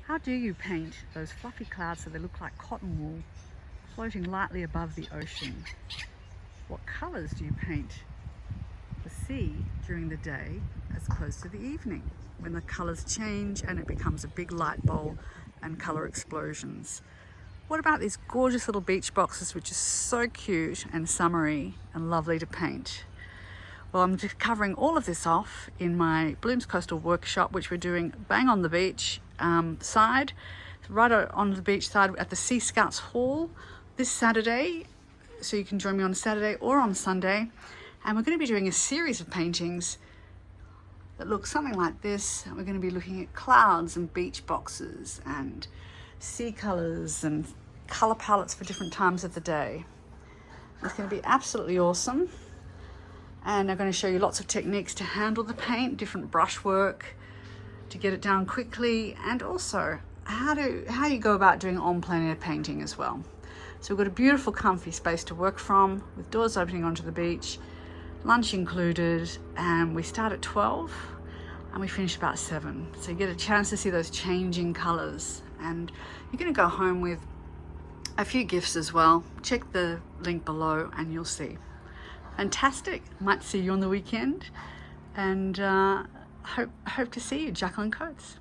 How do you paint those fluffy clouds so they look like cotton wool floating lightly above the ocean? What colours do you paint the sea during the day as opposed to the evening, when the colours change and it becomes a big light bowl and colour explosions? What about these gorgeous little beach boxes, which are so cute and summery and lovely to paint? Well, I'm just covering all of this off in my Blooms Coastal workshop, which we're doing bang on the beach side, right on the beach side at the Sea Scouts Hall this Saturday. So you can join me on Saturday or on Sunday. And we're going to be doing a series of paintings that look something like this. We're going to be looking at clouds and beach boxes and sea colours and colour palettes for different times of the day. It's going to be absolutely awesome. And I'm going to show you lots of techniques to handle the paint, different brushwork to get it down quickly, and also how you go about doing en plein air painting as well. So we've got a beautiful comfy space to work from with doors opening onto the beach, lunch included, and we start at 12 and we finish about 7. So you get a chance to see those changing colours, and you're going to go home with a few gifts as well. Check the link below and you'll see. Fantastic. Might see you on the weekend, and hope to see you, Jacqueline Coates.